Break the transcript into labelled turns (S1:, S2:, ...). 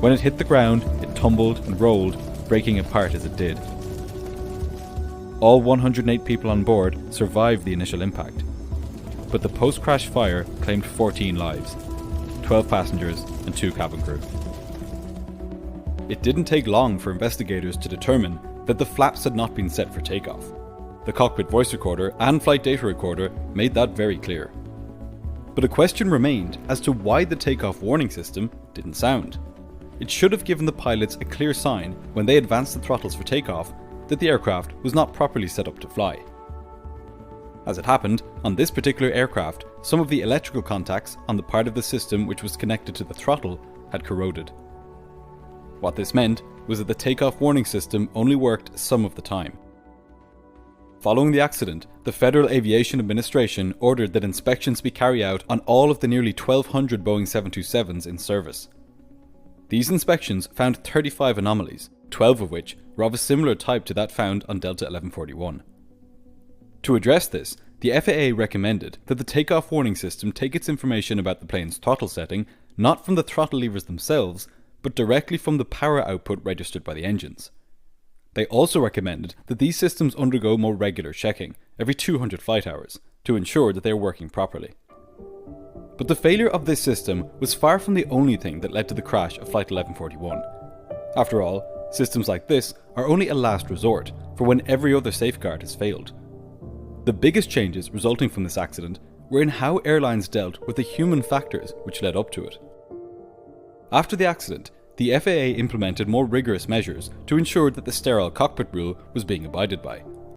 S1: When it hit the ground, it tumbled and rolled, breaking apart as it did. All 108 people on board survived the initial impact, but the post-crash fire claimed 14 lives, 12 passengers and 2 cabin crew. It didn't take long for investigators to determine that the flaps had not been set for takeoff. The cockpit voice recorder and flight data recorder made that very clear. But a question remained as to why the takeoff warning system didn't sound. It should have given the pilots a clear sign when they advanced the throttles for takeoff that the aircraft was not properly set up to fly. As it happened, on this particular aircraft, some of the electrical contacts on the part of the system which was connected to the throttle had corroded. What this meant was that the takeoff warning system only worked some of the time. Following the accident, the Federal Aviation Administration ordered that inspections be carried out on all of the nearly 1,200 Boeing 727s in service. These inspections found 35 anomalies, 12 of which were of a similar type to that found on Delta 1141. To address this, the FAA recommended that the takeoff warning system take its information about the plane's throttle setting not from the throttle levers themselves, but directly from the power output registered by the engines. They also recommended that these systems undergo more regular checking, every 200 flight hours, to ensure that they are working properly. But the failure of this system was far from the only thing that led to the crash of Flight 1141. After all, systems like this are only a last resort for when every other safeguard has failed. The biggest changes resulting from this accident were in how airlines dealt with the human factors which led up to it. After the accident, the FAA implemented more rigorous measures to ensure that the sterile cockpit rule was being abided by.